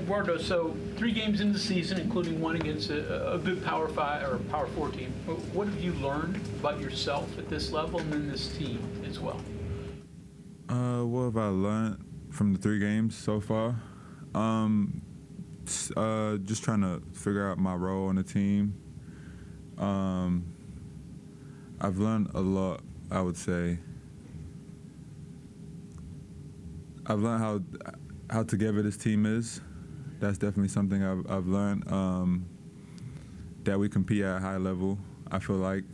Eduardo, so 3 games into the season, including one against a good Power 5 or Power 4 team. What have you learned about yourself at this level and then this team as well? What have I learned from the 3 games so far? Just trying to figure out my role on the team. I've learned a lot, I would say. I've learned how together this team is. That's definitely something I've learned. That we compete at a high level. I feel like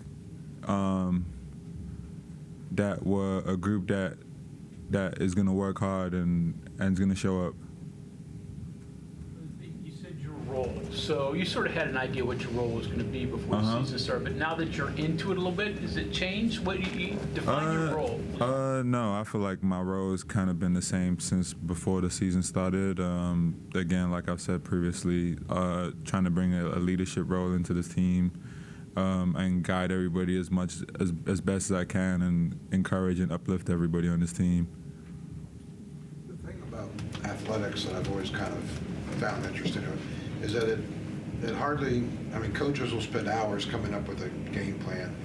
that we're a group that is going to work hard and is going to show up. You said your role. So you sort of had an idea what your role was going to be before the season started, but now that you're into it a little bit, has it changed? What do you define your role? No, I feel like my role has kind of been the same since before the season started. Again, like I've said previously, trying to bring a leadership role into this team and guide everybody as best as I can and encourage and uplift everybody on this team. The thing about athletics that I've always kind of found interesting is that it hardly, I mean, coaches will spend hours coming up with a game plan.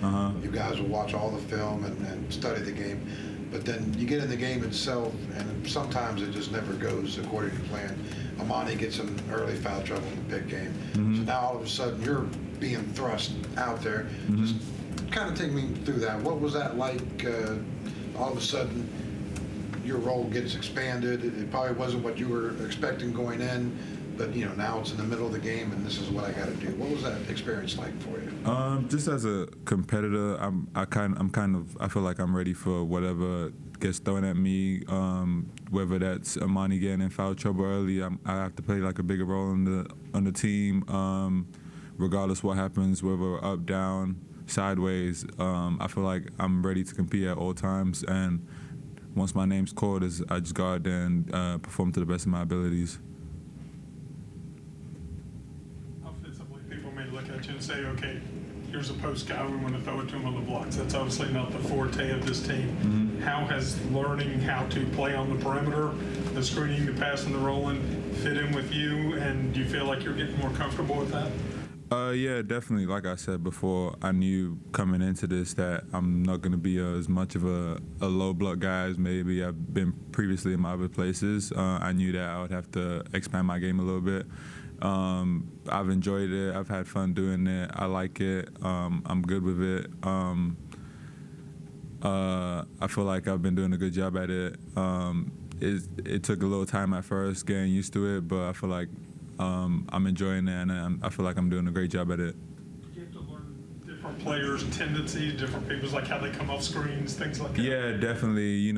You guys will watch all the film and study the game, but then you get in the game itself, and sometimes it just never goes according to plan. Amani gets in early foul trouble in the Pitt game, so now all of a sudden you're being thrust out there. Just kind of take me through that. What was that like? All of a sudden, your role gets expanded. It probably wasn't what you were expecting going in, but now it's in the middle of the game, and this is what I got to do. What was that experience like for you? Just as a competitor, I feel like I'm ready for whatever gets thrown at me. Whether that's Amani getting in foul trouble early, I have to play like a bigger role on the team. Regardless what happens, whether up, down, sideways, I feel like I'm ready to compete at all times. And once my name's called, I just go out there and perform to the best of my abilities. Offensively, people may look at you and say, okay, here's a post guy, we want to throw it to him on the blocks. That's obviously not the forte of this team. How has learning how to play on the perimeter, the screening, the passing, the rolling, fit in with you, and do you feel like you're getting more comfortable with that? Yeah, definitely. Like I said before, I knew coming into this that I'm not going to be as much of a low block guy as maybe I've been previously in my other places. I knew that I would have to expand my game a little bit. I've enjoyed it. I've had fun doing it. I like it. I'm good with it. I feel like I've been doing a good job at it. It took a little time at first getting used to it, but I feel like I'm enjoying it, and I feel like I'm doing a great job at it. You have to learn different players' tendencies, different people's, like how they come off screens, things like that. Yeah, definitely.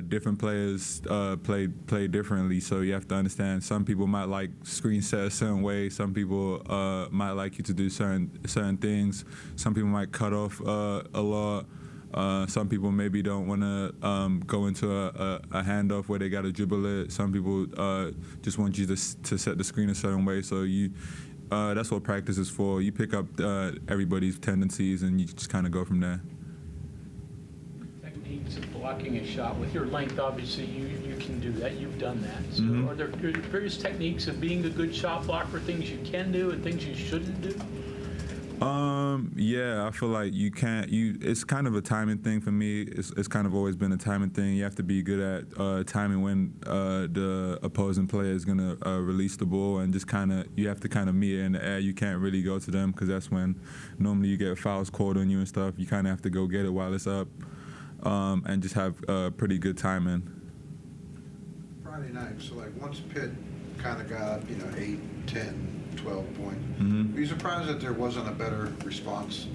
Different players play differently, so you have to understand. Some people might like screen set a certain way. Some people might like you to do certain things. Some people might cut off a lot. Some people maybe don't want to go into a handoff where they got to dribble it. Some people just want you to set the screen a certain way. So that's what practice is for. You pick up everybody's tendencies and you just kind of go from there. Techniques of blocking a shot. With your length, obviously, you can do that. You've done that. So are there various techniques of being a good shot blocker, things you can do and things you shouldn't do? Yeah, I feel like it's kind of a timing thing for me. It's kind of always been a timing thing. You have to be good at timing when the opposing player is going to release the ball, and just you have to kind of meet it in the air. You can't really go to them because that's when normally you get fouls called on you and stuff. You kind of have to go get it while it's up and just have pretty good timing. Friday night, so like once Pitt kind of got up, 8, 10, 12 points. Were you surprised that there wasn't a better response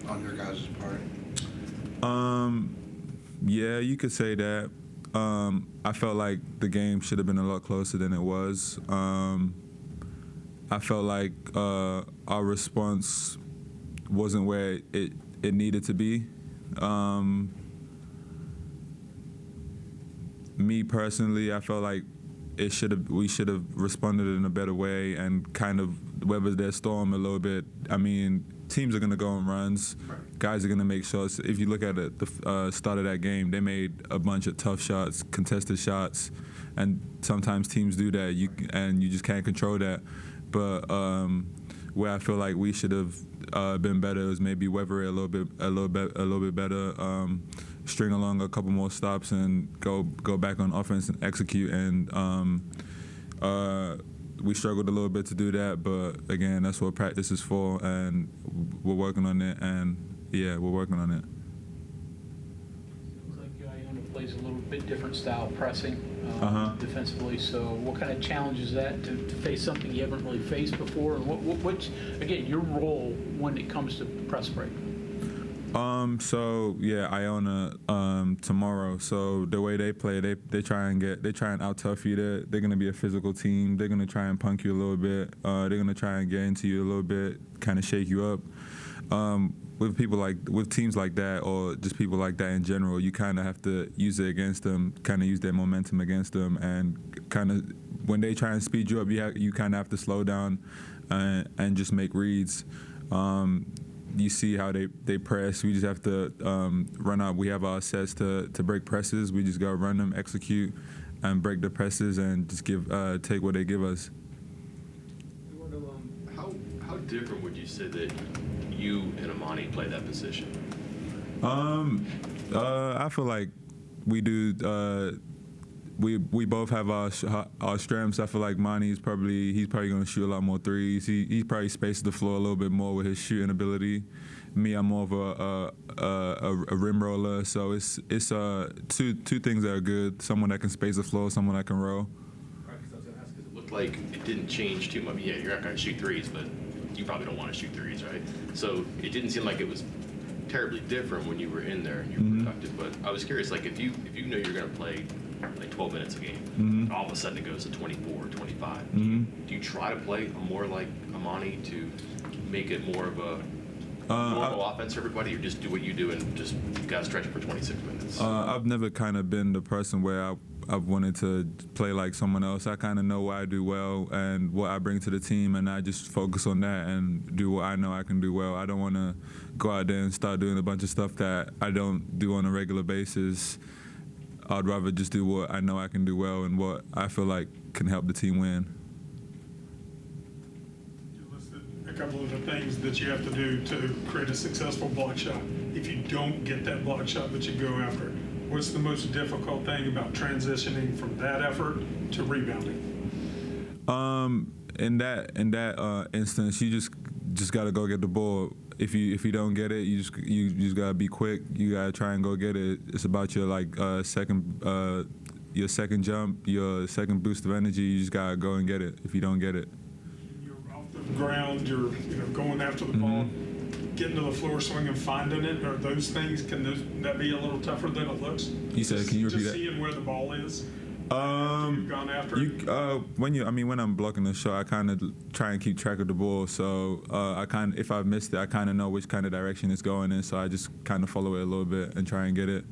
on your guys' part? Yeah, you could say that. I felt like the game should have been a lot closer than it was. I felt like our response wasn't where it needed to be. Me personally, I felt like we should have responded in a better way and kind of weathered their storm a little bit. I mean, teams are going to go on runs. Right. Guys are going to make shots. If you look at it, the start of that game, they made a bunch of tough shots, contested shots, and sometimes teams do that. And you just can't control that. But where I feel like we should have been better is maybe weather it a little bit better. String along a couple more stops and go back on offense and execute. And we struggled a little bit to do that, but again, that's what practice is for, and we're working on it. And yeah, we're working on it. Seems like Iona plays a little bit different style pressing defensively. So what kind of challenge is that to face something you haven't really faced before? And what's, again, your role when it comes to press break? So yeah, Iona tomorrow. So the way they play, they try and out tough you. They're gonna be a physical team. They're gonna try and punk you a little bit. They're gonna try and get into you a little bit, kind of shake you up. With teams like that, or just people like that in general, you kind of have to use it against them, kind of use their momentum against them, and kind of when they try and speed you up, you kind of have to slow down and just make reads. You see how they press. We just have to run up. We have our sets to break presses. We just got to run them, execute, and break the presses, and just take what they give us. How different would you say that you and Amani play that position? I feel like we do. We both have our strengths. I feel like he's probably going to shoot a lot more threes. He probably spaces the floor a little bit more with his shooting ability. Me, I'm more of a rim roller. So it's two things that are good. Someone that can space the floor, someone that can roll. It looked like it didn't change too much. Yeah, you're not going to shoot threes, but you probably don't want to shoot threes, right? So it didn't seem like it was terribly different when you were in there and you were productive. But I was curious, like if you know you're going to play like 12 minutes a game, all of a sudden it goes to 24, 25. Do you try to play more like Amani to make it more of a normal offense for everybody, or just do what you do and just you got to stretch it for 26 minutes? I've never kind of been the person where I've wanted to play like someone else. I kind of know what I do well and what I bring to the team, and I just focus on that and do what I know I can do well. I don't want to go out there and start doing a bunch of stuff that I don't do on a regular basis. I'd rather just do what I know I can do well and what I feel like can help the team win. You listed a couple of the things that you have to do to create a successful block shot. If you don't get that block shot that you go after, what's the most difficult thing about transitioning from that effort to rebounding? In that instance, you just got to go get the ball. If you don't get it, you just gotta be quick. You gotta try and go get it. It's about your second jump, your second boost of energy. You just gotta go and get it. If you don't get it, You're off the ground. You're going after the ball, getting to the floor, swinging, finding it. Are those things? That be a little tougher than it looks? You said, can you repeat just that? Seeing where the ball is. You've gone after it. When I'm blocking the shot, I kind of try and keep track of the ball. So if I missed it, I kind of know which kind of direction it's going in. So I just kind of follow it a little bit and try and get it.